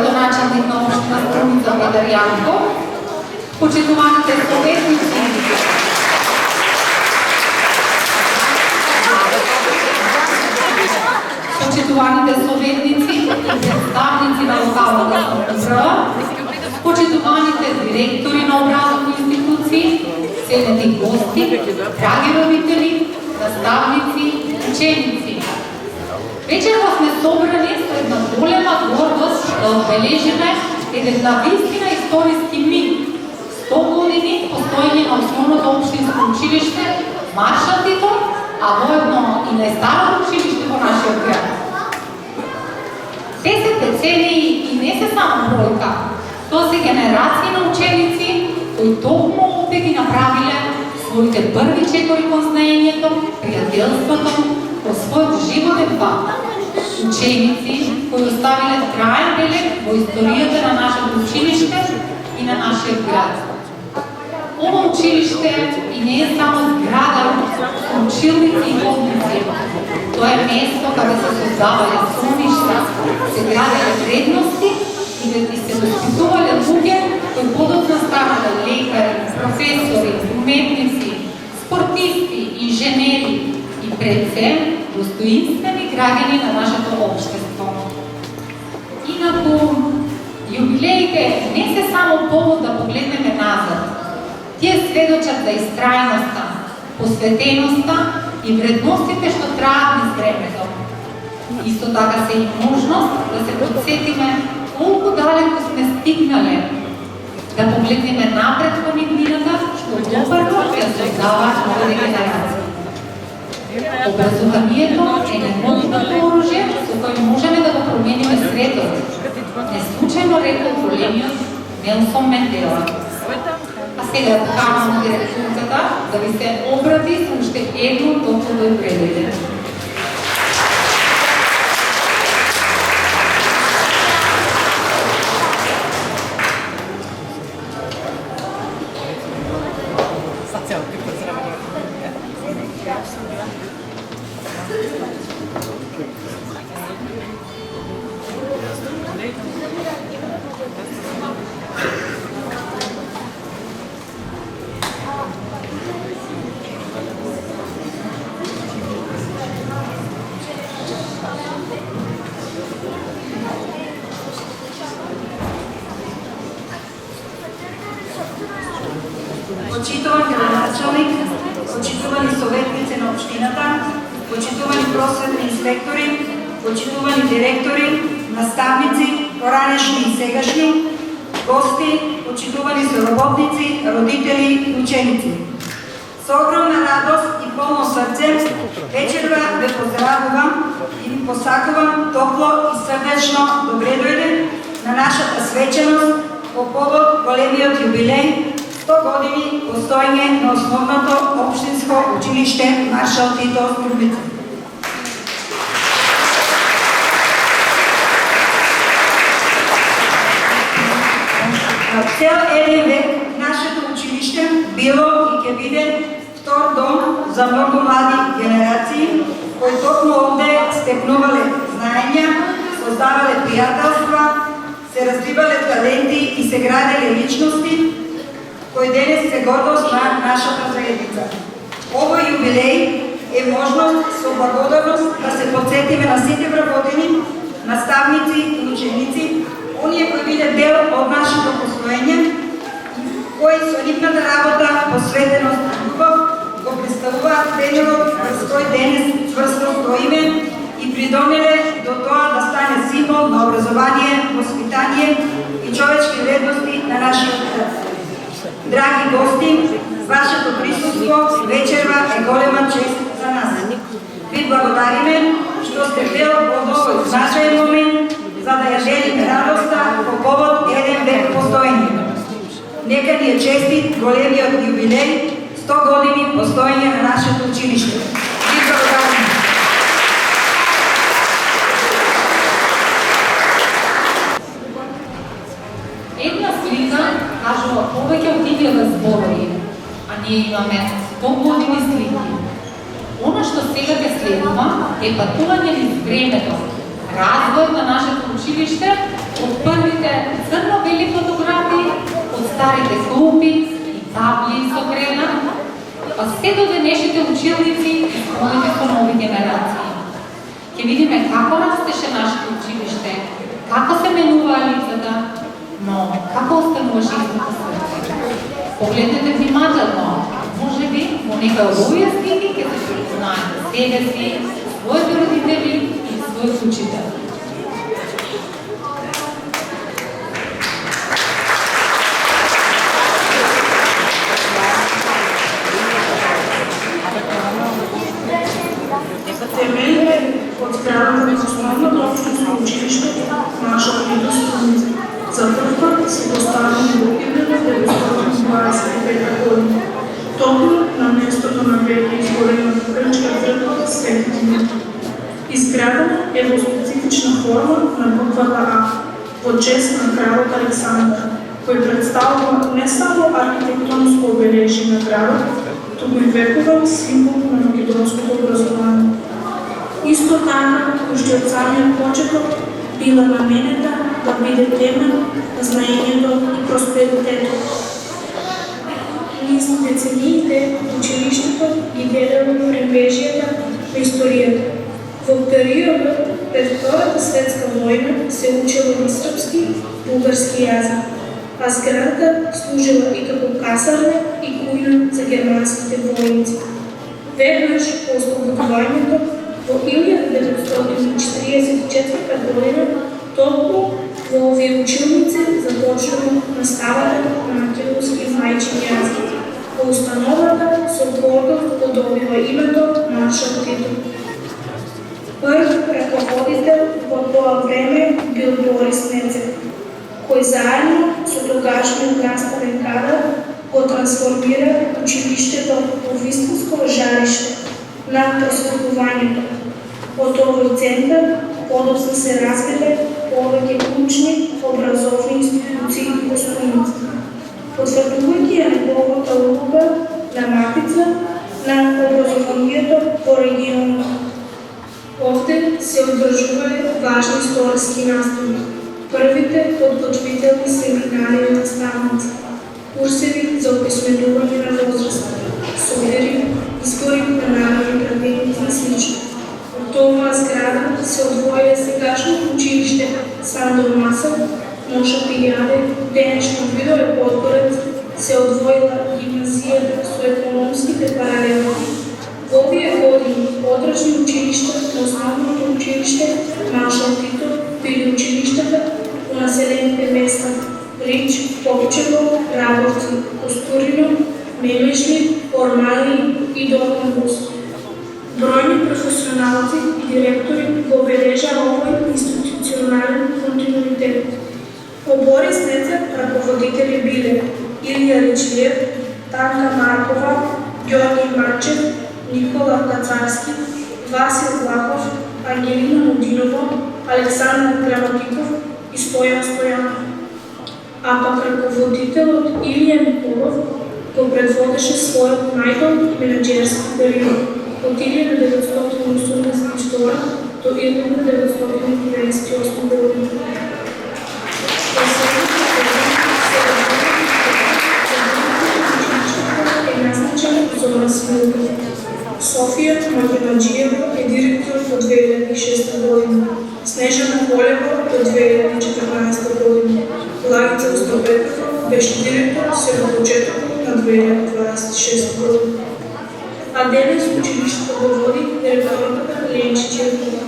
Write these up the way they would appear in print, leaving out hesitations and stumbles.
градоначалник на општина Струница Петар Јанков, почитуваните советници, и представници на локалната самоуправа, почитуваните директори на образовни институции, ценети гости, драги родители, наставници, ученици. Вечерва сме собрани со една голема гордост да отбележиме еден навистина историски миг, 100 години постоење на основното општинско училиште Маршал Тито, а воедно и најстарото училиште во нашиот град. 10 децении и не се само бројка, тоа се генерации на ученици кои толку овде ги направиле своите први чекори кон знаењето, пријателството, по својот животен пат. Ученици кои оставиле траен белег во историјата на нашето училиште и на нашиот град. Ова училиште и не е само зграда со училници и ходници. Тоа е место каде се создавале соништа, се граделе вредности и се воспитувале луѓе кои подоцна станале лекари, професори, уметници, спортисти, инженери и пред се достоинствени граѓани на нашето општество. Инаку, јубилеите не се само повод да погледнеме назад. Тие сведочат за истрајноста, посветеноста и вредностите што траат низ времето. Исто така се и можност да се подсетиме колку далеко сме стигнале, да погледнеме напред кон иднината, што допрво ќе создаваат новите генерации. Образованието е најмоцното оружје со кој можеме да го промениме светот. Не случајно рекол големиот Нелсон Мендела. А сега поканам директорката да ви се обрати со уште едно топло дојдојде. Почитуван градоначалник, почитувани советници на општината, почитувани просветни инспектори, почитувани директори, наставници, поранешни и сегашни, гости, почитувани соработници, родители и ученици. Со огромна радост и полно срце вечерва ве поздравувам и ви посакувам топло и срдечно добре дојде на нашата свеченост по повод големиот јубилеј 100 години постоење на основното општинско училиште Маршал Тито Струница. Цел еден век нашето училиште било и ќе биде втор дом за многу млади генерации кои токму овде стекнувале знаења, создавале пријателства, се развивале таленти и се граделе личности кој денес се гордост на нашата заедница. Овој јубилеј е можност со благодарност да се подсетиме на сите вработени, наставници и ученици, оние кои биле дел од нашето постоење, кои со нивната работа, посветеност и љубов го представуваат денот врз кој денес чврсто стоиме и придонеле до тоа да стане символ на образование, воспитание и човечки вредности на нашиот град. Драги гости, вашето присуство вечерва е голема чест за нас. Ви благодариме што сте дел од овој значаен момент за да ја делите радоста по повод еден век постоење. Нека ни е честит големиот јубилеј 100 години постоење на нашето училиште. Ви благодариме. Една слика кажува повеќе од 1000 зборови, а ние имаме 100 години слики. Она што сега ќе следува е патување низ времето, а Развој на нашето училиште од првите црно-бели фотографии, од старите клупи и табли со крена, па се до денешните училници и школите со нови генерации. Ќе видиме како растеше нашето училиште, како се менуваа лицата, но како остануваше истото срце. Погледнете внимателно, може би во некој од овие слики ќе се препознаете себе си, своите родители и својот учител. Темелите од зградата на основното општинско училиште наша Видост. За прв пат се поставени во 1925 година, токму на местото на веќе изгорената грчка црква Свети Димитар. Изградена е во специфична форма на буквата А, во чест на кралот Александар, кој представува не само архитектонско обележие на градот, туку и вековен символ на македонското образование. Исто така, уште од самиот почеток, била наменета да биде темел на знаењето и просперитетот. Низ децениите, училиштето ги делело мрежијата на историјата. Во периодот пред Втората светска војна се учело на српски и бугарски јазик, а зградата служила и како касарна и кујна за германските војници. Веднаш по ослободувањето во 1944 година токму во овие училници започнало наставата на македонски мајчин јазик. По установата со гордост го добива името Маршал Тито. Прв раководител во тоа време бил Борис Нецев, кој заедно со тогашниот наставен кадар го трансформира училиштето во вистинско жариште на просветувањето. Од овој центар подоцна се развиле повеќе клучни образовни институции и костумици, потврдувајќи ја неговата улога на мапица на образованието по регионот. Овде се одржувале важни историски настави, првите подготвителни семинари и наставници, курсеви за описменување на возраст, собери, избори на народни пратеници и слично. Од оваа зграда се одвоиле сегашното училиште Сандор Масов, Моша Пилјаде, денешно Видо е Подгорец, се одвоила гимназијата со економските паралели. Во овие години подрачни училишта на основното училиште Маршал Тито били училиштата по населените места Рич, Попчево, Рабовци, Костурино, Мелешни, Ормали и Долманбус. Бројни професионалци и директори го обележа овој институционален континуитет. По Борис Нецев раководители биле Илија Речиев, Танка Маркова, Ѓорги Марчев, Никола Кацарски, Васил Влахов, Ангелина Мудинова, Александар Граматиков и Стојан Стојанов. А пак раководителот Илија Николов го предводеше својот најдолг менаџерски период од 1982 до 1998 година. Е назначен Зора Смилков. Софија Македонџиева е директор до 2006 година, Снежана Колева до 2014 година, Лагица Островетова беше директор се од почетокот на 2026 година. А денес училиштето го води директорката Ленчи Черкова.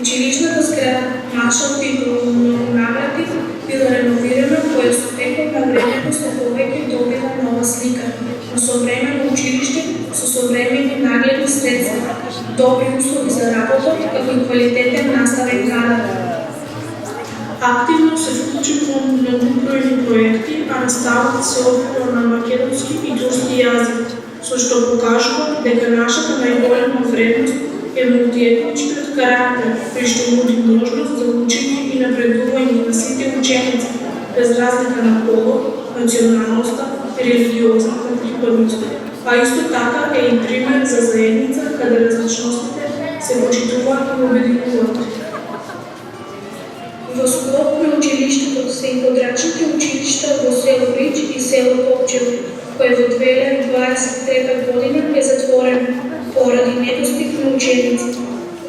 Училишната зграда Маршал Тито во многу награди била реновирана, која со текот на времето се повеќе добила нова слика на современо училиште со современи нагледни средства, добри услови за работа, како и квалитетен наставен кадар. Активно се вклучи во многобројни проекти, а наставата се одвива на македонски и турски јазик, со што покажува дека нашата најголема вредност е мултиетничкиот карактер, при што нуди можност за учење и напредување на сите ученици, без разлика на полот, националноста, религиозната припадност. А исто така е и пример за заедница каде различностите се почитуваат и обединуваат. Во склоп на училиштето се и подрачните училишта во село Рич и село Попчево, кој во 2023 година е затворено поради недостиг на ученици.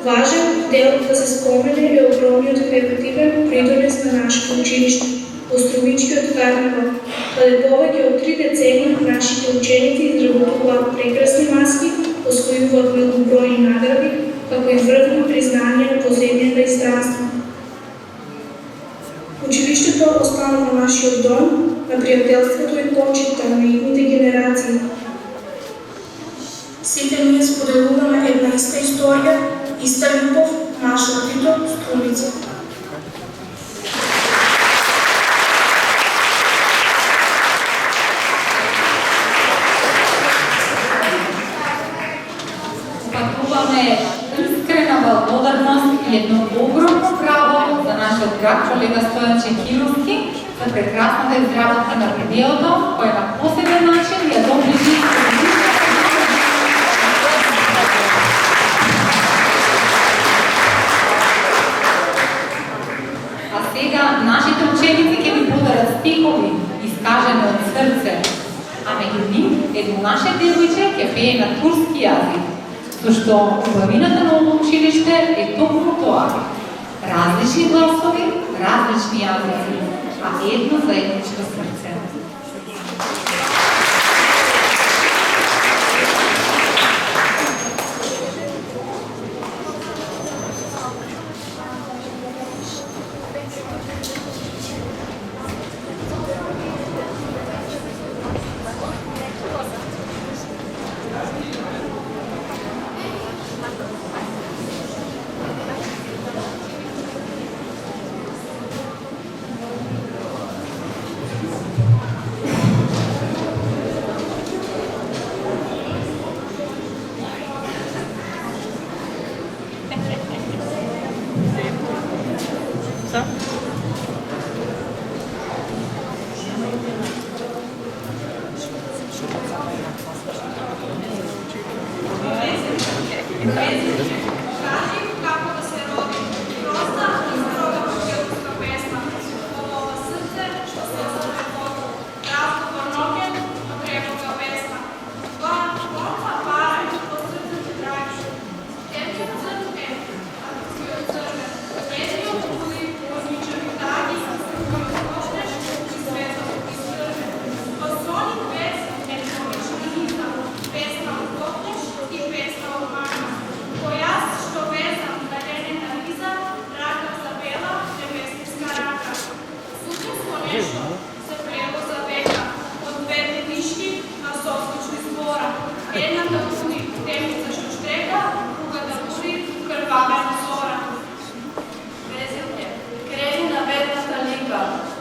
Важен дел да се спомене е огромниот креативен придонес на нашето училиште, Острумичкиот карнавал, каде повеќе од 3 децении нашите ученици изработуваат прекрасни маски, освојуваат многобројни награди, како и врвни признанија во земјата и странство. Училиштето останува нашиот дом на пријателството и почитта на идните генерации. Сите ние споделуваме една иста историја, иста љубов, нашето дито Струмица. Искрена благодарност и едно огромно браво за нашиот драг колега Стојан Чекировски за прекрасната изработка на видеото, кој на посебен начин ја доближи А сега нашите ученици ќе ви подарат стихови, искажени од срце, а меѓу нив едно наше девојче ќе пее на турски јазик. Зашто убавината на ово училиште е токму тоа. Различни гласови, различни јазици, а едно заедничко срце.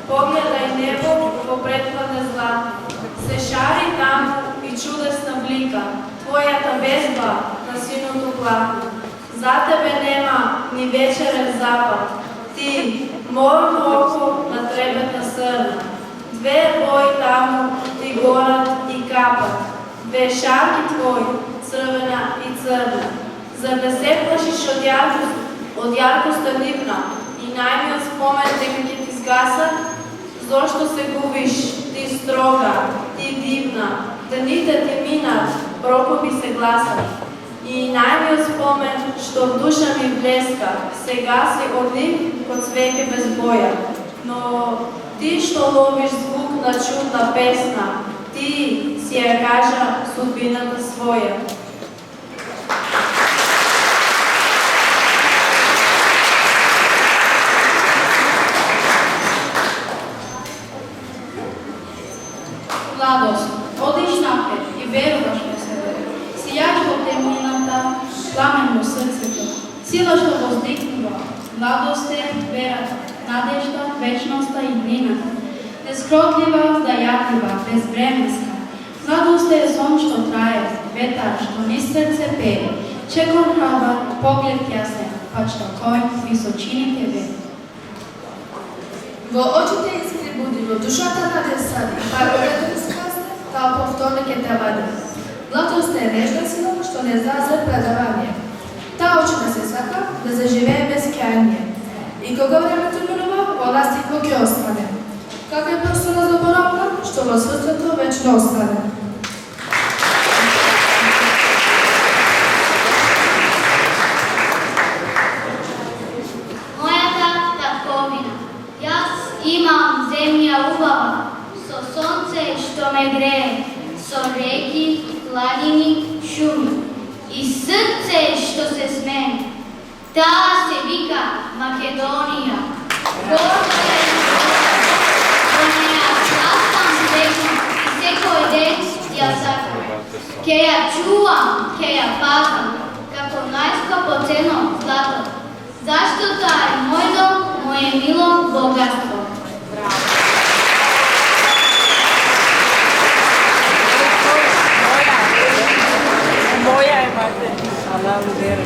Погледај небо во претпладне злато, се шари таму и чудесна блика, твојата вежба на синото плато. За тебе нема ни вечерен запад, ти, мојно око на трепетна срна. Две бои таму ти горат и капат, две шарки твои, црвена и црна. За да се плашиш од јаркоста нивна и најмиот спомен дека ќе ти згаса, зошто се губиш, ти строга, ти дивна, дните ти минат, прокопи се гласат. И најмиот спомен, што в душа ми блеска, се гаси од нив код свеќе без боја. Но ти што ловиш звук на чудна песна, ти си ја кажа судбината своја. Младост, одиш напред и веруваш во себе. Сијаш во темнината, пламен во срцето. Сила што воздигнува. Младост е верата, надежда, вечноста и днината. Нескротлива, дајатлива, безбременска. Младост е сон што трае, ветар што низ срце пее. Чекор храбар, поглед јасен, пат што кој височините ве. Во очите искри буди, во душата надеж сади, па когато скасне, таа повторно ќе те вади. Младост е нежна сила, што не зна за предавање. Таа очи да се сака, да заживее без кајање. И кога времето минува, раститло ќе остане. Како е персона заборавна, што во срцето вечно остане. Мојата татковина. Јас имам земја убава, со сонце што ме грее, со реки, планини, шуми и срце што се смее. Таа се вика Македонија. Горда е во неја растам вечно и секој ден ја сакам. Ке ја чувам, ке ја пазам, како најскапо ценно злато. Зашто таа е мој дом, моје мило богатство. Moja je mate. Allah uder.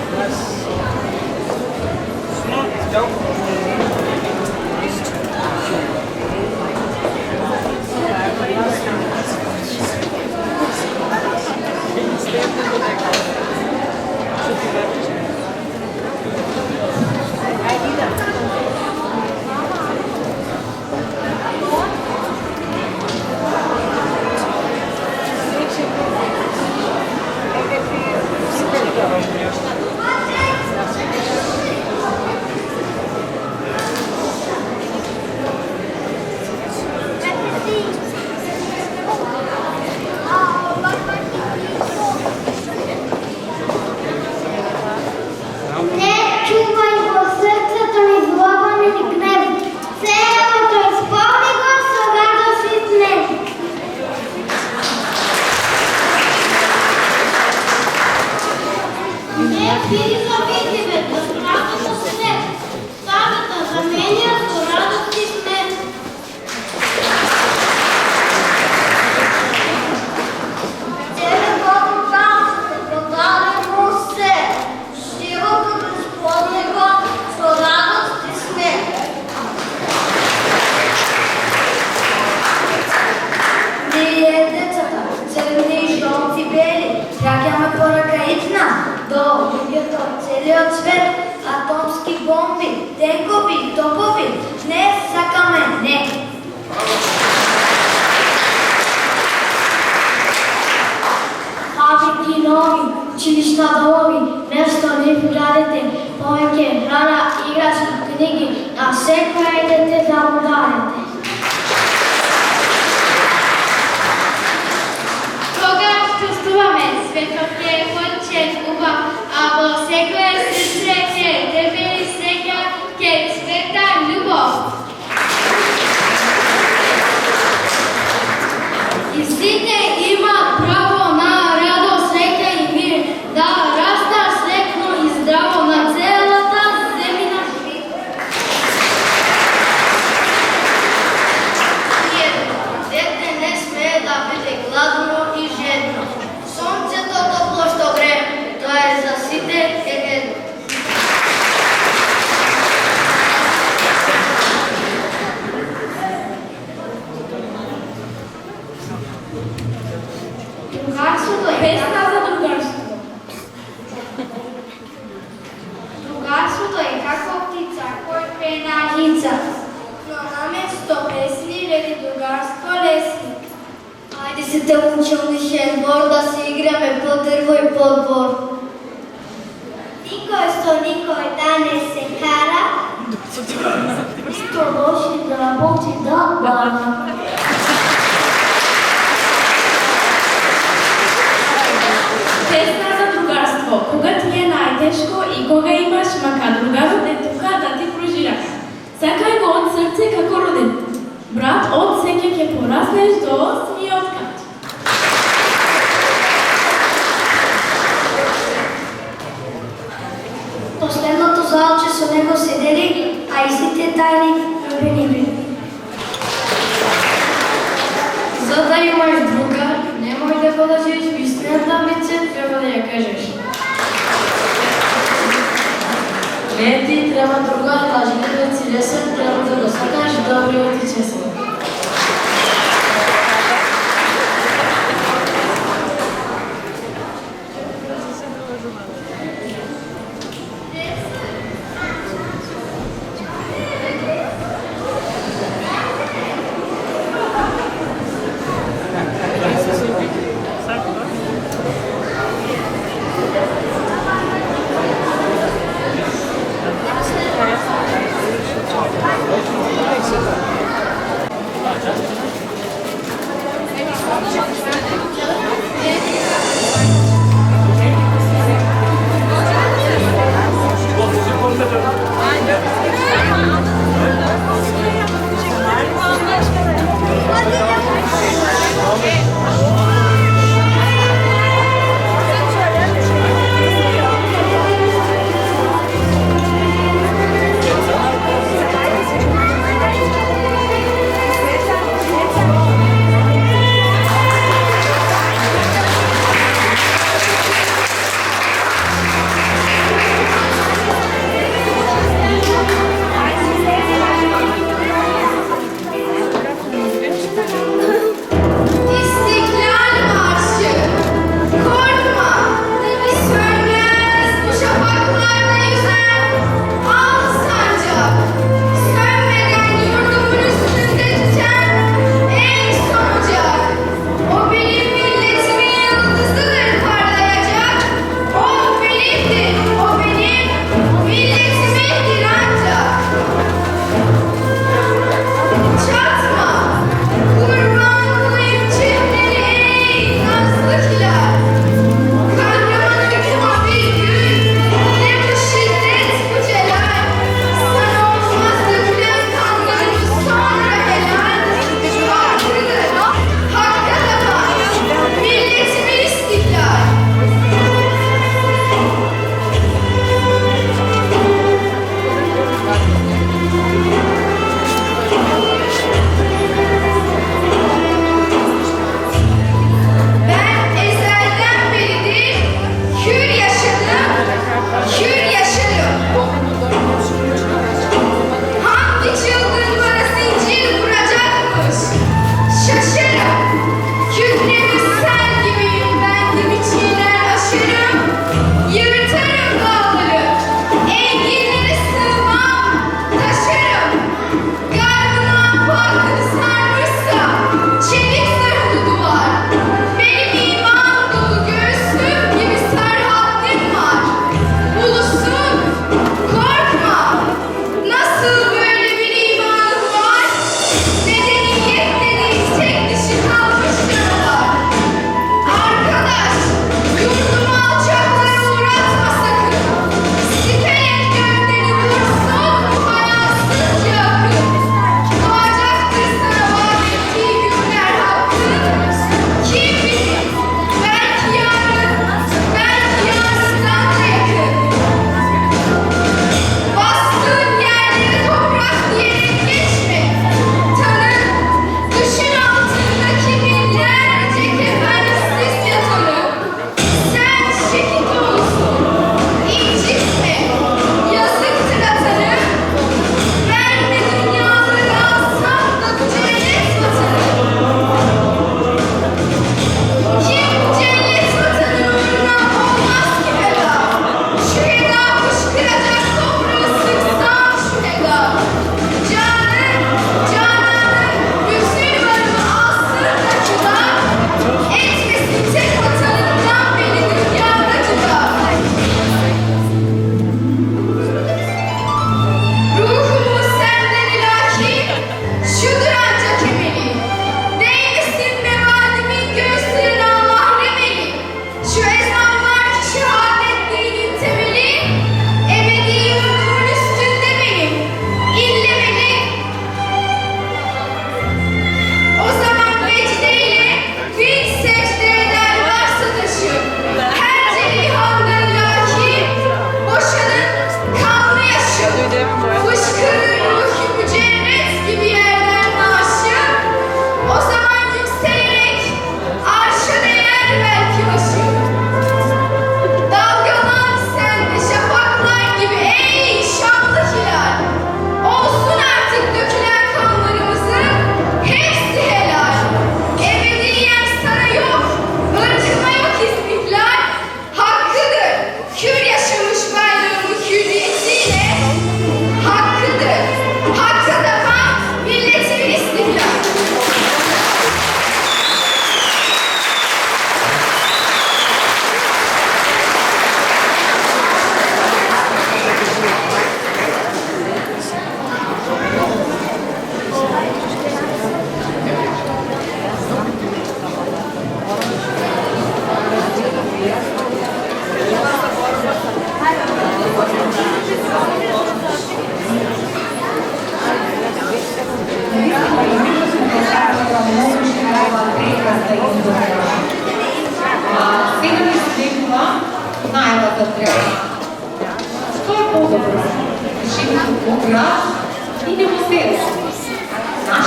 Не ти треба друга, лажите си лесен, трябва да го сакаш добри оти чесен.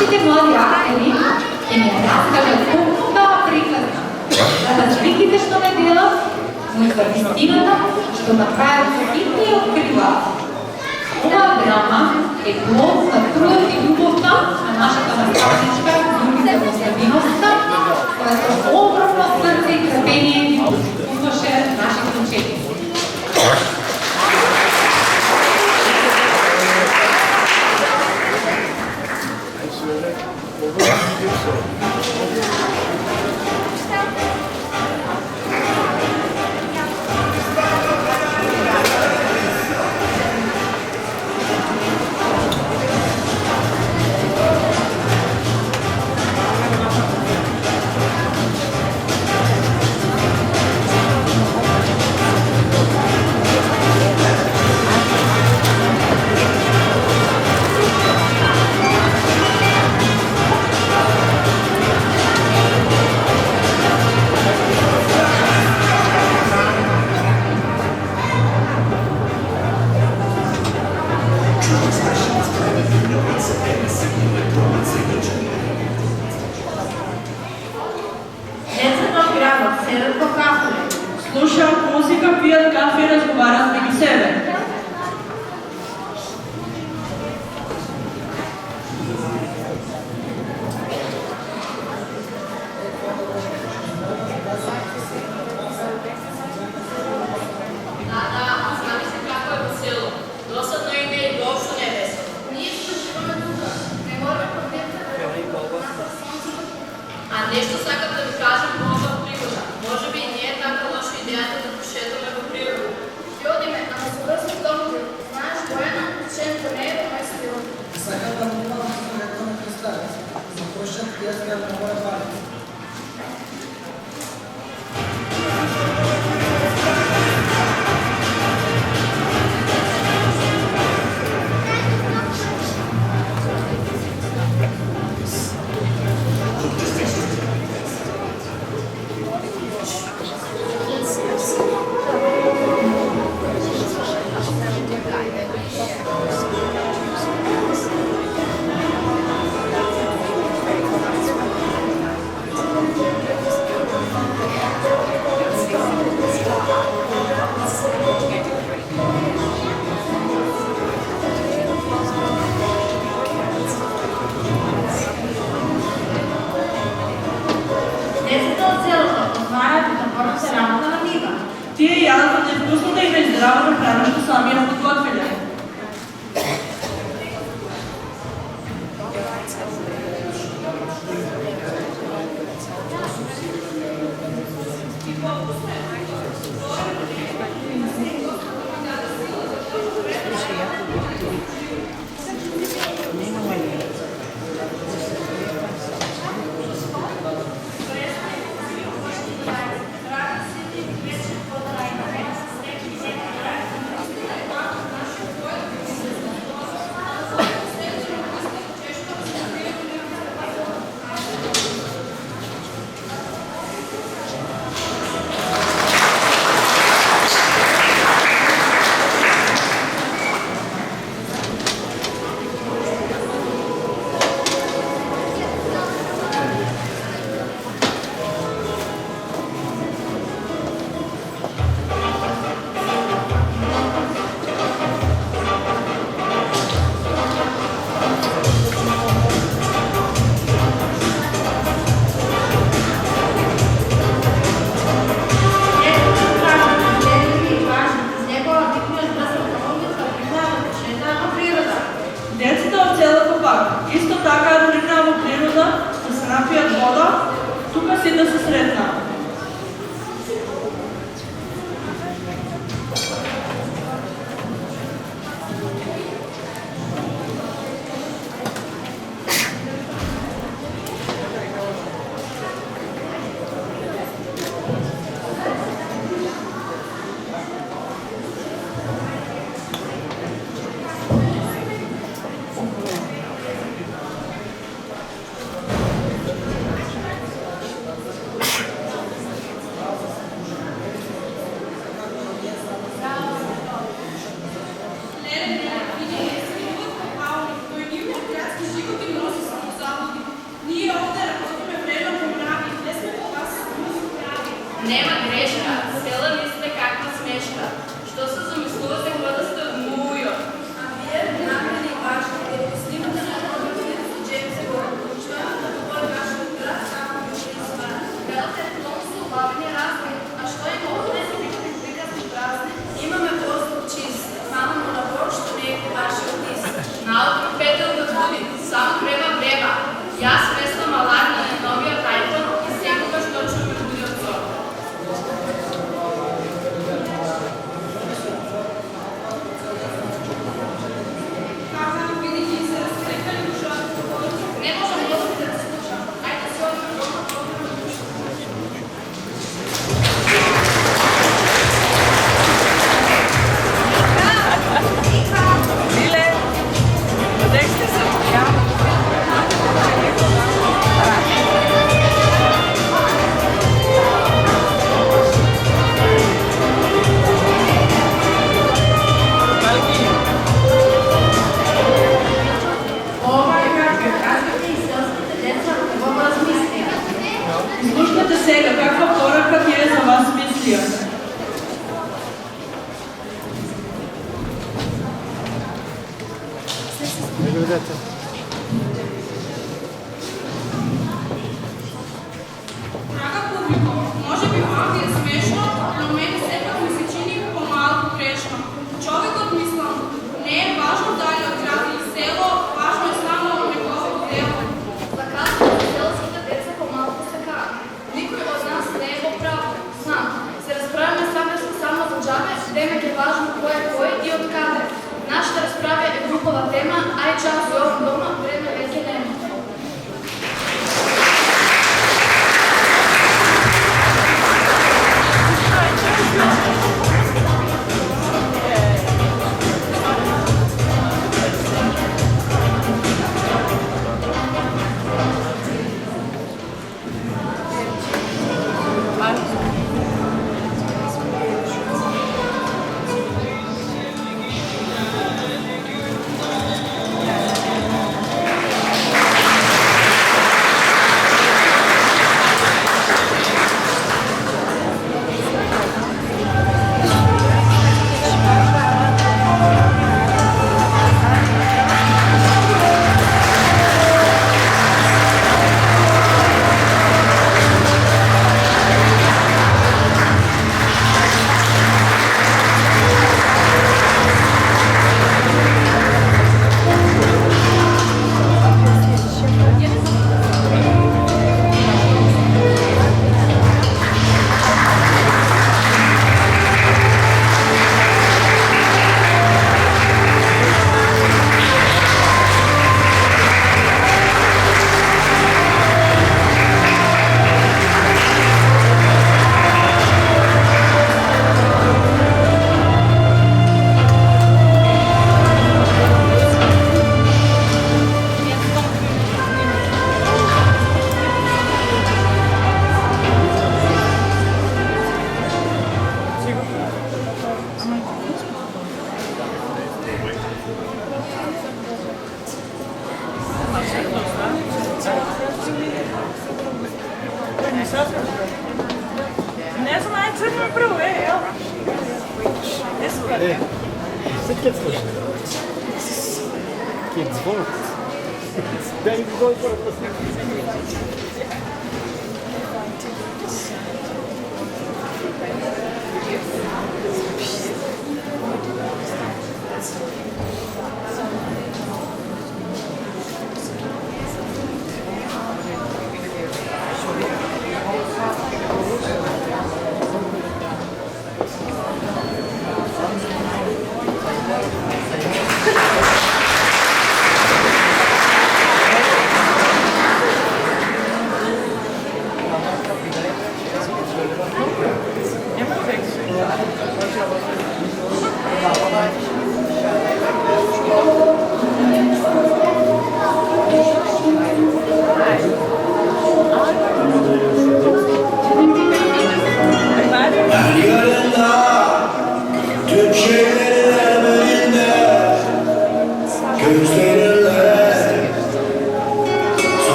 нашите млади актери ќе ни раскажат колку таа приказна за разликите што не делат, но и за вистината што на крајот се битни откриваат. Оваа драма е плод на трудот и љубовта на нашата наставничка Ѓурѓица Муставиновска, која со огромно срце и трпение ги послуша нашите ученици. Децата од градот седат по кафе, слушаат музика, пијат кафе и разговараат меѓу себе. Нещо сакам да ви кажам по оваа пригода. Може би не е така лоша идејата да пошетаме во природа. Ќе одиме, ама се врзам домове. Знаеш, Бојана, ученето не е во мој стил. Сакам да му имам конкретно представец. За прошет јас бях на моја баба. Тие јадат од невкусната и нездравата храна што сами ја подготвиле. Нема грешка, села мисле каква смешка. Што се замислува се кога да сте мујо. А вие намени вашите, снимате на новите джемси го обучуваат да говори вашето град, само бивши извара. Велате, много са обавени разни. А што има овде се виждате приказни празни? Имаме воздух чист. Мама му на бор, што не е по вашия лист. Наутро петел да буди, само треба врема. Јас мислам аларна на новиот iPhone и секогаш точно ме буди од сон. Не можам да се слушам. Ајде се одим дома, Lile, gdje ste se? Ja? Слушнете сега каква порака ти е за вас мислија. Драга публико, може би вам ви е смешно, но мене сепак ми се чини помалку грешно. Човекот мислам, не е важно дали од град или село, важно е само неговото дело. Заказваме селските деца по-малко сега. Никой от нас не е во право. Знам, се разправяме само за джабе, демек е важно кой и од каде. Нашата разправа е групова тема, а и час и овом дома време веќе нема. Ne znam, ajde sad me prvo, jel? Jesu ga? Sad kad slušaj? Kje zvuk? Da im goj pored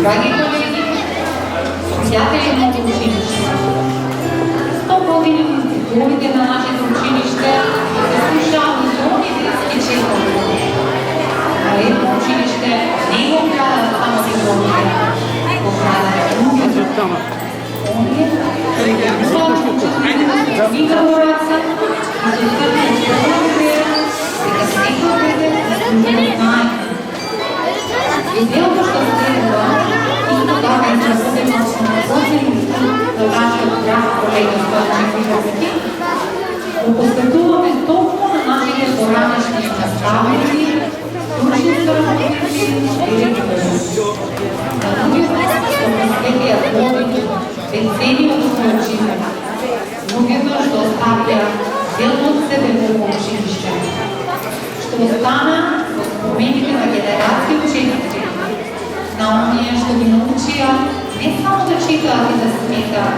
Драги колеги, приятели на училище, 100 години в титулите на нашето училище се слуша милиони детски четове. Но едно училище не го правят само дипломите, го правят другите. Оние, славно учителите, вика бораца и се стърпи учителите, дека стиховете изпълнени майка. Идеята ще следва и тогава е съвсем основоположен да нашия драг колега Стойчев Виковски, да посветуваме толкова на нашите поранешни наставници, научни работници и региони. На другите ще посветият водите, бензени от учителя. Другите ще оставя дел от себе в училище. Ще остана в спомените на генерации ученици. На уния ще ги научия не само да читат и да сметат,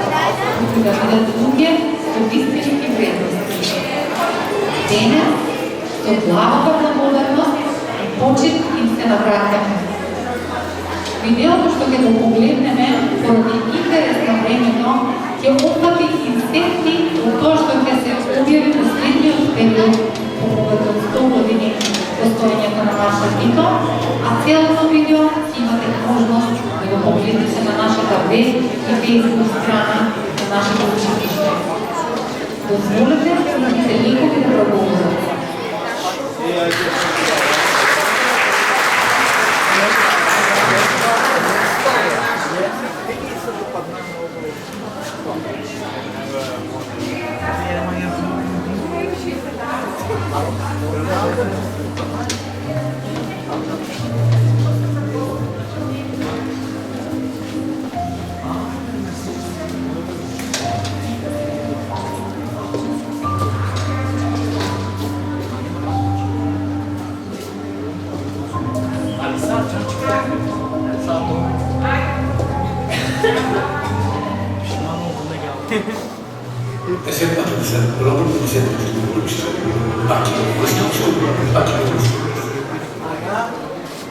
но и да бъдат други с истински вредности. Денес, с главата на благодарност, почит им се навраќаме. Видеото што ќе го погледнеме поради интерес на времето ќе опфати инсекти од тоа што ќе се објави последниот период по повеќе од 100 години постоењето на Маршал Тито, а целото видео имате можност да го погледнете на нашата веб и фейсбук страна на нашето училиште. Дозволете самите ликови да проговорат.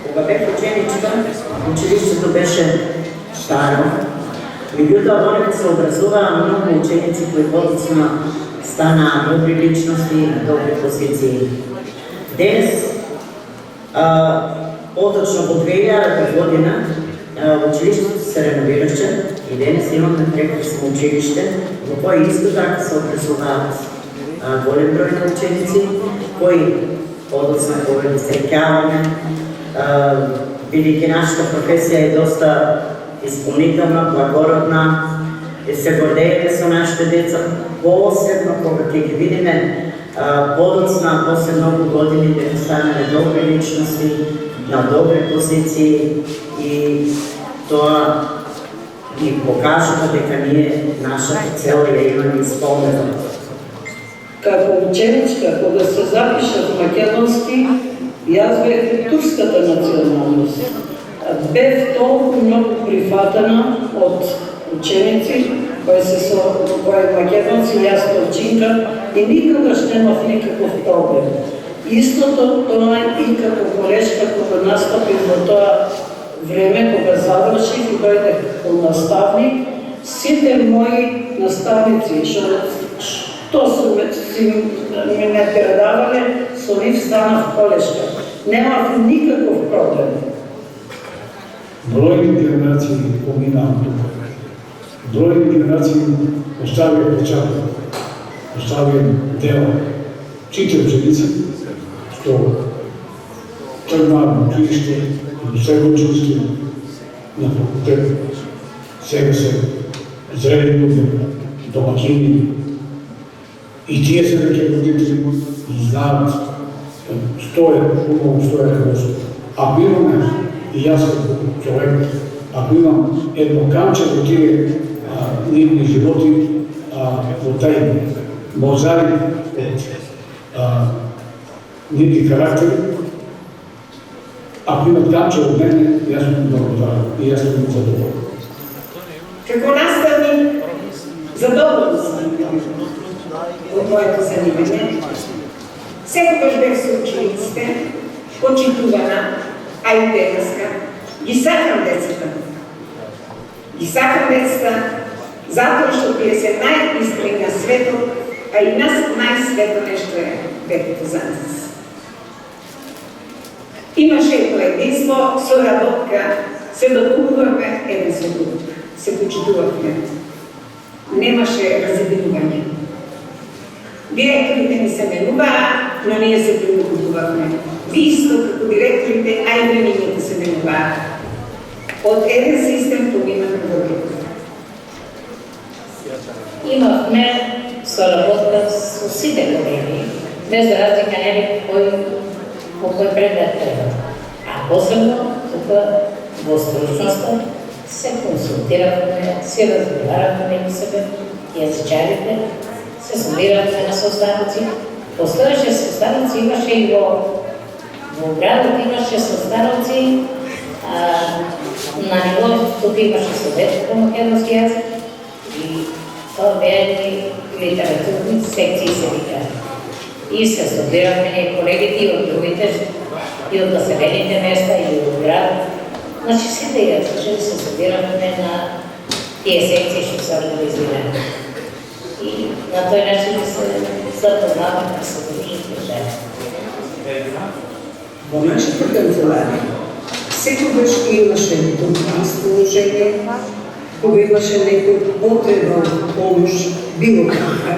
Кога бев ученичка, училището беше старо, меѓутоа во него се образуваа многу ученици кои подоцна станаа добри личности и на добри позиции. Денес, поточно по 2000 година, училището се реновираше и денес имаме прекрасно училиште, во кое исто така се образуваат голем број на ученици, кои подоцна кога ги среќаваме, бидејќи нашата професија е доста исполнителна, благородна, и се гордееме со нашите деца, посебно кога ќе ги видиме подоцна, после многу години да станеме добри личности, на добри позиции и тоа ни покажува дека ние нашата цел ја имаме исполнена. Како ученичка, кога се запишав македонски, јас бев турската националност. Бев толку многу прифатена од ученици кои македонци, јас турчинка, и никогаш немав никаков проблем. Истото тоа и како колешка кога настапив во тоа време, кога заврших и дојдех како наставник, сите мои наставници што ми ме предавале, со нив станав колешка. Немав никаков проблем. Бројни генерации поминаа тука. Бројни генерации оставија печаток, оставија дела. Сите ученици што тргнаа на училиште, до сега училиште, на факултет, сега се зрели луѓе, домакини, и тие се веќе родители и знаат што е хубаво, што е лошо. Ако имаме, и јас како човек, ако имам едно камче во тие нивни животи, во тај мозаик од нивни карактери, ако имат камче од мене, јас сум благодарен и јас сум задоволен. Како наставник, задоволен сум од моето занимање. Секогаш бев со учениците, почитувана, а и денеска. Ги сакам децата. Ги сакам децата затоа што тие се најискрени на светот, а и нас најсвето нешто е детето за нас. Имаше едно единство, соработка, се допълваме еден со друг, се почитувахме. Немаше разединување. Директорите ни се менуваа, но ние се прилагодувахме. Ви исто како директорите, а и венињата се менуваа. Од еден систем поминахме во друг. Имавме соработка со сите колеги, без разлика нели по кој предмет треба. А посебно тука во стручноста се консултиравме, се разговаравме меѓу себе, јазичарите, се собиравме на состаноци. Постоеше состаноци, имаше и во градот имаше состаноци на ниво, тука имаше совет по македонски јазик и тоа беа литературни секции се викаат. И се собиравме ние колегите и од другите и от населените места, и от град. Значи с идеята, че се събираме на тия секции, ще се организираме. И на този начин се запознаваме с различни държави. Во нашата канцелария секогаш имаше добро разположение, кога имаше некој потреба од помош, било каква,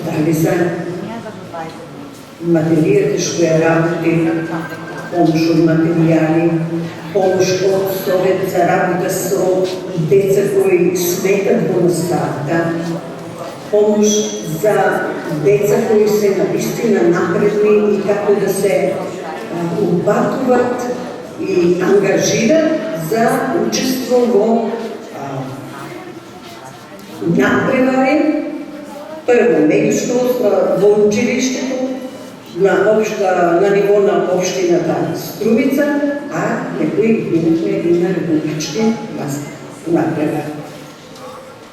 дали за материјата што ја работи, помош од материјали, помош од совет за работа со деца кои сметат во наставата, помош за деца кои се навистина напредни и како да се упатуват и ангажират за учество во надпревари, прво меѓушколско во училиштето, на ниво на општината Струмица, а некои имаме и на републички надпревари.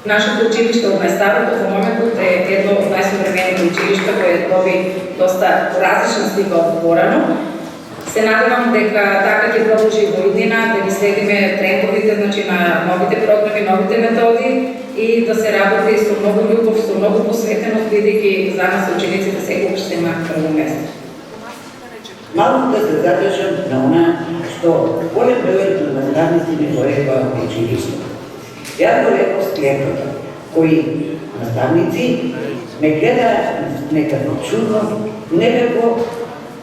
Нашето училиште од најстарото во моментот е едно од најсовремените училишта кое доби доста различна слика од порано. Се надевам дека така ќе продолжи во иднина, да ги следиме трендовите, значи на новите програми, новите методи и да се работи со многу љубов, со многу посветеност, бидејќи за нас учениците секогаш се имаат прво место. Малку да се задржам на она што голем бројот на наставници не воева во училиште. Јас го реков следното, кои наставници ме гледаат некако чудно,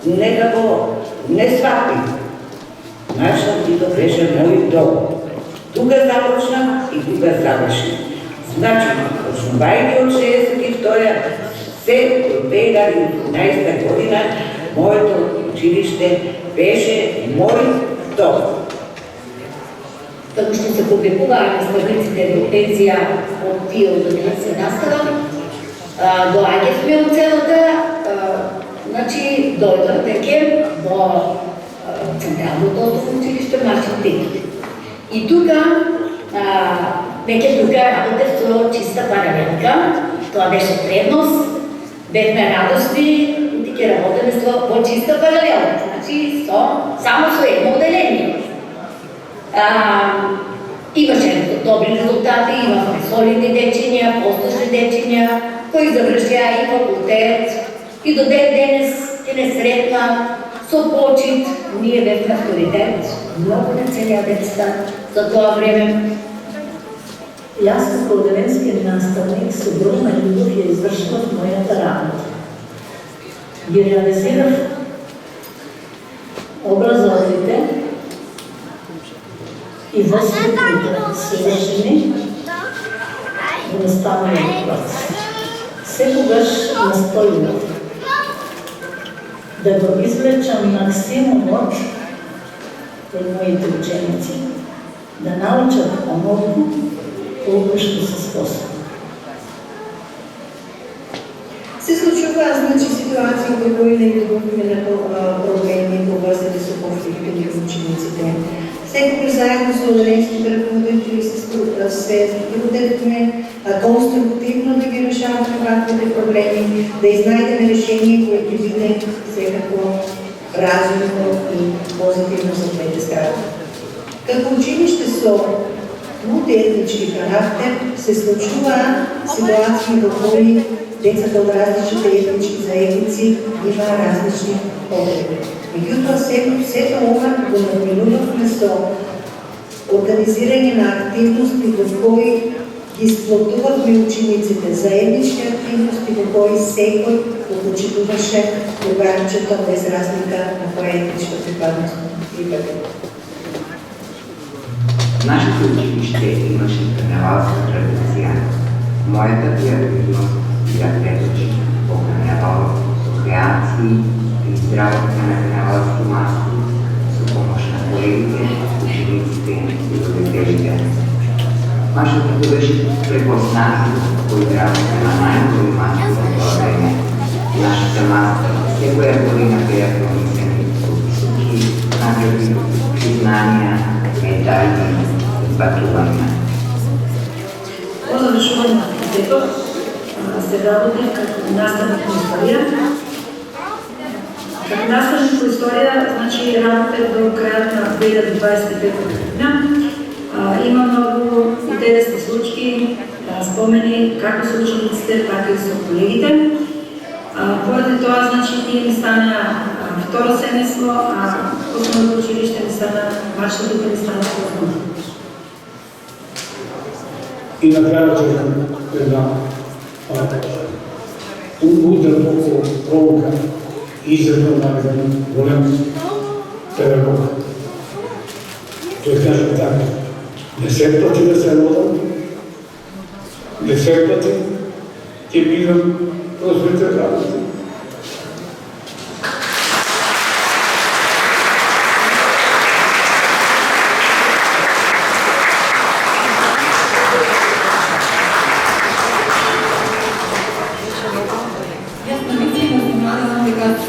некако не свати. Нашата тито беше мој долг. Тука започнам и тука завршим. Значи, почнувајќи од 62-ја, се до 2013 година, моето училиште беше мој дом. Како што се публикуваат наставниците до пензија од тие одделници настава, доаѓавме од целата, значи дојдов деке во Централното основно училиште Маршалтеки. И тука, веќе тука работев со чиста паралелка, тоа беше предност, бевме радосни, и ќе работеме во чиста паралелка, значи само со едно одделение. Имаше добри резултати, имахме солидни дечиња, послушни дечиња, кои завршија и факултет, и до ден денес ќе не сретна со почит, ние бевме авторитет, многу не целија деца за тоа време. Јас како одделенски наставник со огромна љубов ја извршував мојата работа. Ги реализирав образовите и воспитните содржини во наставниот процес. Секогаш настојував да го извлечам максимумот од моите ученици, да научат онолку колку што се способни. Се случуваат значи ситуации во кои не добиваме на проблеми поврзани со конфликти меѓу учениците. Секогаш заедно со одделенските ръководители се трудевме конструктивно да ги решаваме ваквите проблеми, да изнајдеме решение кое ќе биде секако разумно и позитивно за двете страни. Како училиште со мултиетнички характер се случуваат ситуации во кои децата од различните етнички заедници има различни потреби. Меѓутоа, сето ова го надминувавме со организирање на активности во кои ги сплотувавме учениците, заеднички активности во кои секој го почитуваше другарчето без разлика на која етничка припадност припади. Нашето училище имаше карнавалска традиција. Мојата пријателност ја предучи по карнавал со креации и изработка на карнавалски маски со помош на колегите, учениците и родителите. Машата беше препознати кои работа на најголеми маски во тоа време. Нашата маска секоја година беа пронесени со високи награди, признанија, медали и патувања. По завршување на факултетот се работев како наставник по историја. Како наставник по историја 2025 година. Има много интересни случки, спомени, както с учениците, така и с колегите. Поради това, значи, ние ми стана второ семейство, а основното училище ми стана, вашата група ми стана основно. И накрая чекам една удар около пробука, изредно награден голем педагог. Той каже така, 10 пъти да се родам, 10 пъти ќе бидам просветен работа.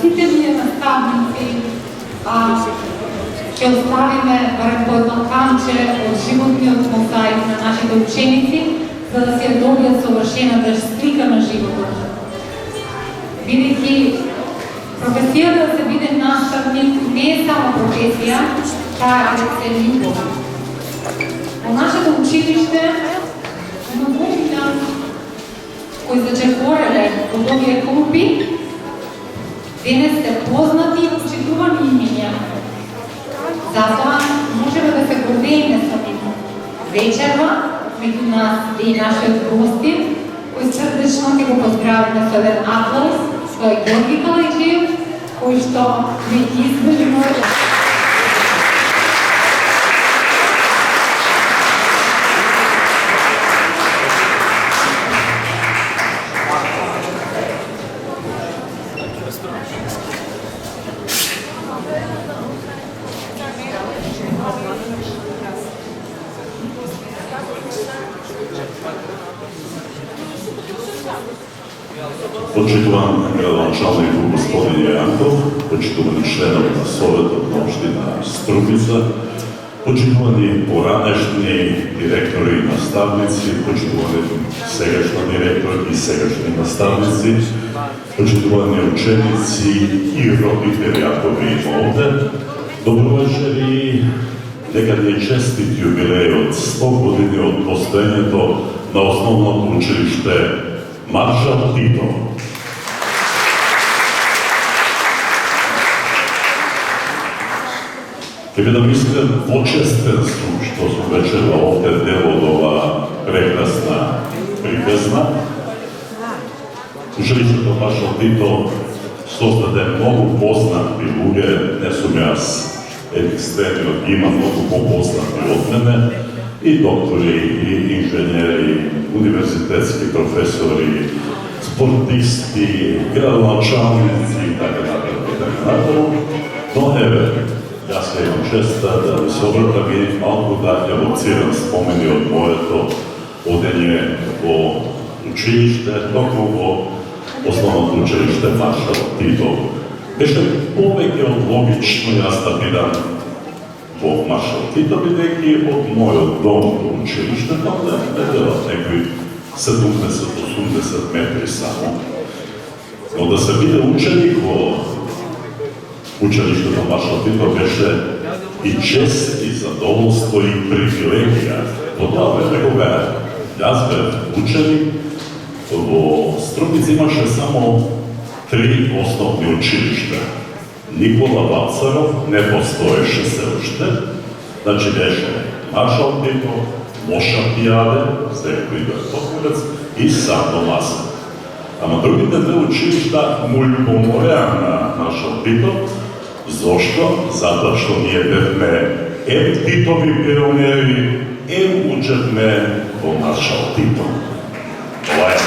Сите ние наставници ќе оставиме барем по едно камче од животниот мозаик на нашите ученици, за да се добијат совршената слика на животот. Бидејќи професијата да се биде наставник не е само професија, таа е се љубов. Во нашето училиште има момина кои зачекореле во овие клупи. Денес сте познати и почитувани имиња. Затоа можеме да се гордееме со нив. Вечерва, меѓу нас и нашиот гости, кои срдечно ќе го поздравиме со еден аплауз, тој Георги Калајджиев, кој што ви избежно Почитуван градоначалник господин Јанков, почитувани членови на Советот на општина Струмица, почитувани поранешни директори и наставници, почитувани сегашни директори и сегашни наставници, почитувани ученици и родители, ако ви има овде, добровечери, нека ни е честит јубилеј од 100 години од постоењето на основното училиште Маршал Тито. Ке бидам искрен, почестен сум што сум вечера овде дел од ова прекрасна приказна. Училиштето Маршал Тито создаде многу познати луѓе, не сум јас единствениот, има многу попознати од мене, и доктори, и инженери, универзитетски професори, спортисти, градоначалници и така натаму. Но еве, јас ја имам честа да ви се обратам и малку да евоцирам спомени од моето одење во училиште, токму во основното училиште Маршал Тито. Беше повеќе од логично јас да бидам во Маршал Тито, бидејќи од мојот дом до училиштето не делат некои 70-80 метри само. Но да се биде ученик во училиштето Маршал Тито беше и чест, и задоволство, и привилегија. Во тоа време кога јас бев ученик, во Струмица имаше само 3 основни училишта. Никола Вапцаров не постоеше се уште, значи беше Маршал Тито, Моша Пијаве, сега кој бе Токмирец, и Сандо Масен. Ама другите две училишта му помореа на Маршал Тито. Зошто? Затоа што ние бевме Титови пионери, учевме во Маршал Тито. Ова е.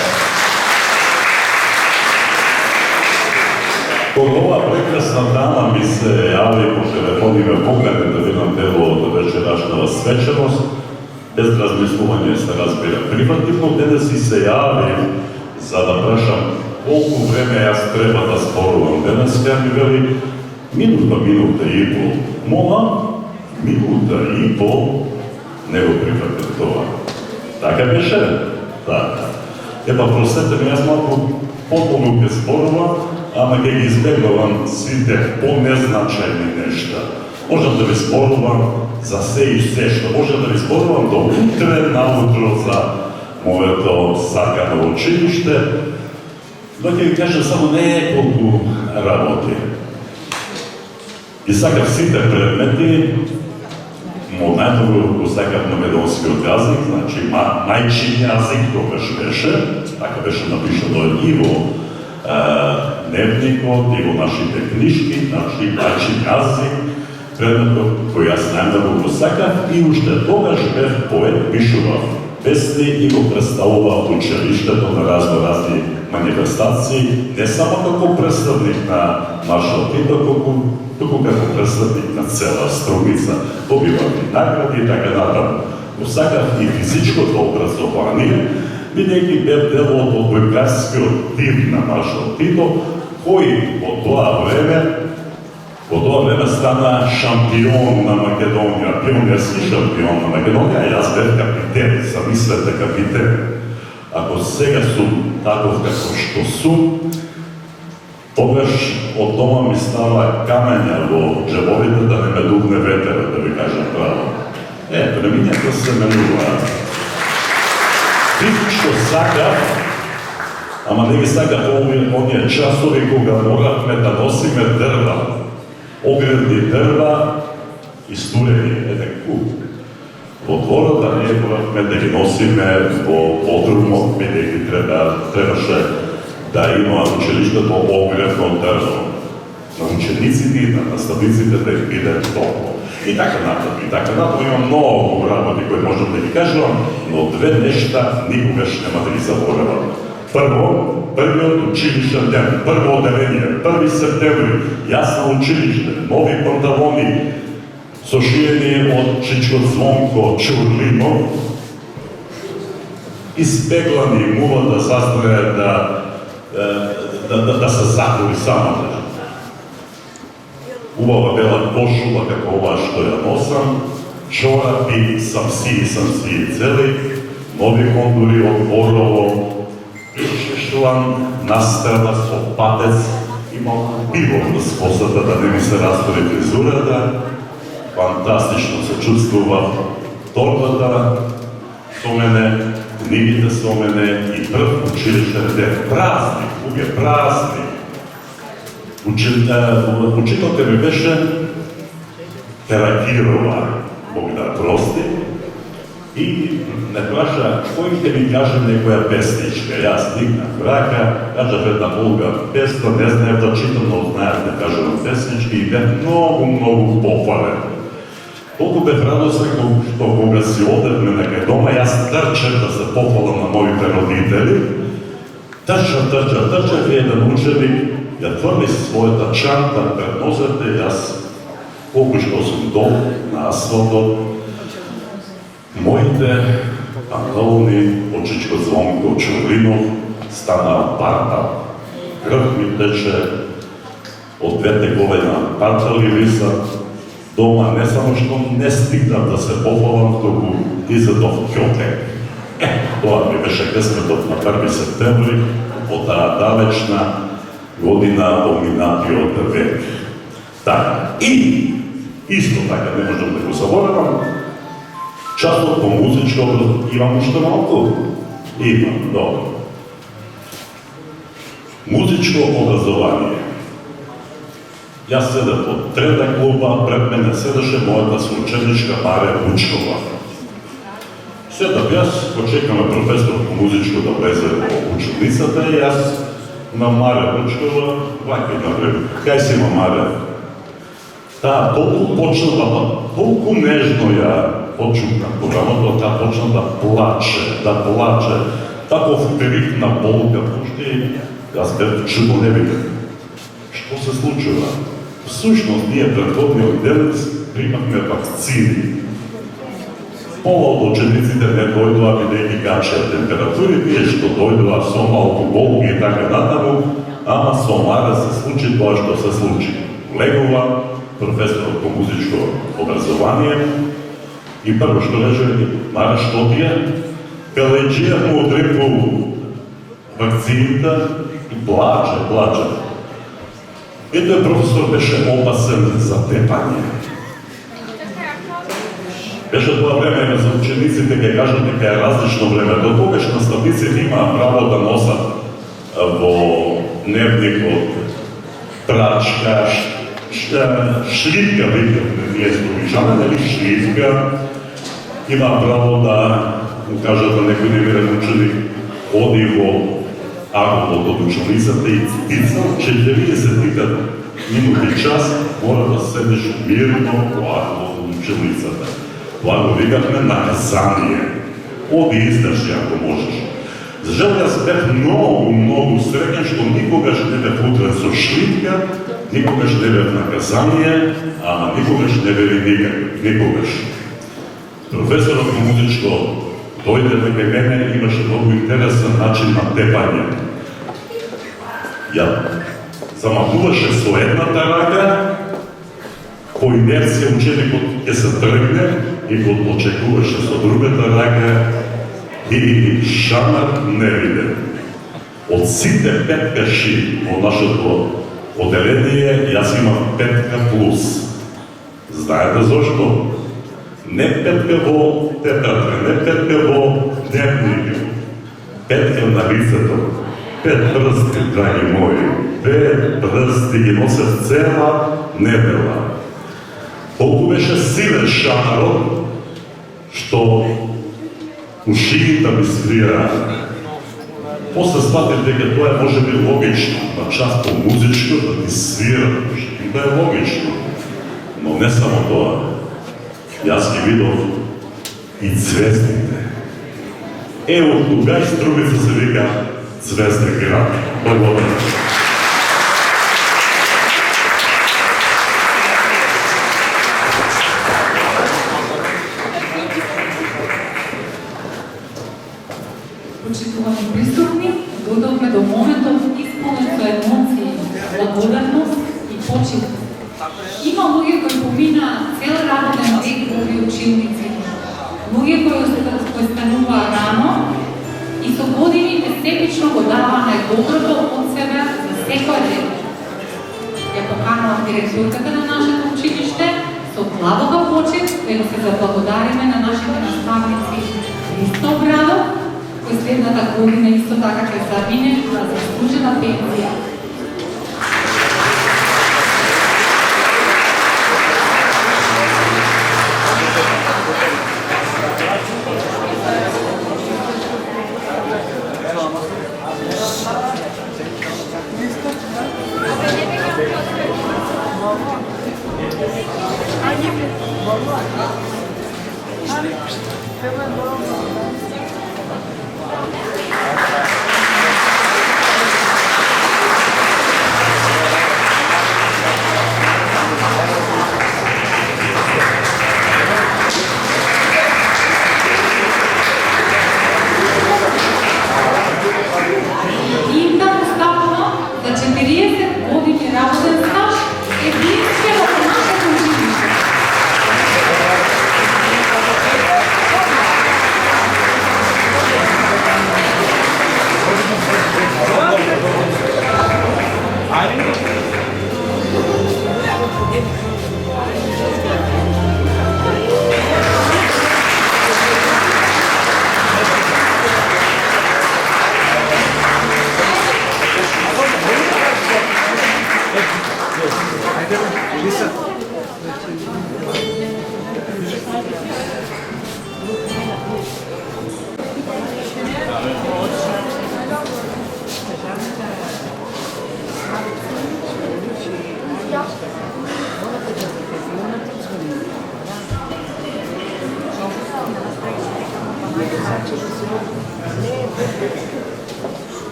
Кога ова прекрасна дама ми се јави по телефон и ме покане да видам дело од вечерашната свеченост, без размислување се разбира прифативно, денес и се јави за да прашам колку време јас треба да зборувам. Денес ја ми вели минута и пол. Мола, минута и пол не го прифатив това. Така беше? Така. Епа, простете ми, јас малку потполу ке зборувам, ама ќе ги избегнувам сите понезначајни нешта. Можам да ви зборувам за се и се што можам да ви зборувам до утре наутро за моето сакано училиште, но ќе ви кажам само неколку работи. И сакав сите предмети, но најмногу го сакав на македонскиот јазик, значи мајчин јазик тогаш беше, така беше напишано и во дневникот, и во нашите книжки, значи мајчин јазик, предметот кој јас најмногу го сакав и уште тогаш бев поет, пишував песни и го представував училиштето на разни манифестации, не само како представник на Маршал Тито, туку како представник на цела Струмица. Добивав и награди и така натаму. Но сакав и физичкото образование, бидејќи бев дел од одбојкарскиот тим на Маршал Тито, кој во тоа време стана шампион на Македонија, пионерски шампион на Македонија, јас бев капитен, замислете капитен. Ако сега сум таков како што сум, тогаш од дома ми става камења во джебовите да не ме духне ветер, да ви кажам право. Премињето се менуваат. Бив што сакав, ама не ги сакав оние часови кога моравме да носиме дрва, огредни дрва и стурени, еден куп. Во дворот да не моравме да ги носиме во подрумот, бидејќи требаше да има училиштето огредно дрво. На учениците и на наставниците да ги биде топло. И така натаму има многу работи кои можам да ги кажувам, но две нешта никогаш нема да ги заборавам. Прво, првиот училиштен ден, прво одделение, 1 септември, јас на училиште, нови панталони, сошиени од Чичко Звонко Чурлинов, испеглани мува да састане да се затвори самата. Убава бела кошула како ова што ја носам, чорапи сам си цели, нови кондури од Борово, шлам настава со патец, имал пиво на спосата да не ми се растори фризурата, фантастично се чувствував, торбата со мене, книгите со мене и прв училиштен ден. Празник, празник. Учителка ми беше Каракирова, Бог да прости, и ме праша, кој ќе ми каже некоја песничка. Јас дигнав рака, кажав една Волга песна, не знаев да читам, но знаев да кажам песнички и бев многу попален. Толку бев радосен што кога си одевме некај дома, јас трчев да се пофалам на моите родители. Трчев и еден ученик ја тврди својата чанта пред нозете, јас колку што сум дол на асфалтот, моите панталони од Чичко Звонко Чурлинов станаа партал. Крв ми тече од двете голема партали висат. Дома не само што не стигнав да се пофалам, туку изедов ќотек. Тоа ми беше късметот на 1 септември, од таа далечна година од минатиот век. Така, и исто така, не можам да го заборавам, часот по музичко имам уште малку? Имам, добро. Музичко образование. Јас седев од трета клуба, пред мене седеше мојата соученичка Марија Вучкова. Седав јас, почекаме професор по музичко да влезе во училницата и јас на Марија Вучкова, вака напред, кај си има Марија? Таа толку почнала, толку нежно ја почупна програмата, таа почна да плаче, таков крик на болка, пушти, јас бев чудно не видев. Што се случува? Всушност, ние предходниот ден примавме вакцини. Пола од учениците не дојдоа бидејќи качеа температури, тие што дојдоа со малку болки и така натаму, ама со Мара се случи тоа што се случи. Легува професорот по музичко образование и прво што рече, Мара, што ти е? Пеледжија му одрепу вакцините и плаче. Еден професор беше опасен за тепање. Беше тоа време за учениците, ќе кажат дека е различно време. До тогаш наставниците имаа право да носат во дневникот прачка, шлитка, ние струмичане, нели шлитка, има право да му кажат на некој неверен ученик, оди во агулот од ученицата и ципица, 40 минути час мора да седиш мирно во агулот од ученицата. Тоа го викавме наказание. Оди издржи ако можеш. За жал, јас бев многу среќен што никогаш не бев утрен со шлитка, никогаш не бев наказание, а никогаш не бев никогаш. Професорот на музичко дојде дека мене имаше многу интересен начин на тепање. Ја замахуваше со едната рака, по инерција ученикот ќе се тргне и го очекуваше со другата рака и шамар не виден. Од сите петкаши во нашето оделение, јас имам 5 плюс. Знаете зошто? Не 5 во тетрадка, не 5 во дневник, 5 на лицето, 5 прсти, драги мои, 5 прсти ги носев цела недела. Колку беше силен шамарот, што ушиите ми свираа. После сватив дека тоа е може би логично, на час по музичко да ти свира, да е логично. Но не само тоа. Јас ги видов и звездите. Од тога и Струмица се вика Звезден град. Благодарам. Почитувани присутни, дојдовме до моментот исполнет со емоции, благодарност и почит. Има луѓе кои помина цел работен век во овие училници. Луѓе кои стануваа рано и со годините себично го даваа најдоброто од себе за секој ден. Ја поканувам директорката на нашето училиште со длабока почит да се заблагодариме на нашите наставници Христо Брадов, кој следната година исто така ќе замине на заслужена пензија.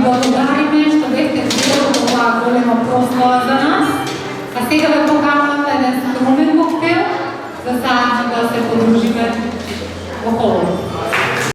благодариме што бевте дел од оваа голема прослава за нас. А сега ве поканувам на еден скромен коктел, за заедно да се подружиме во холот.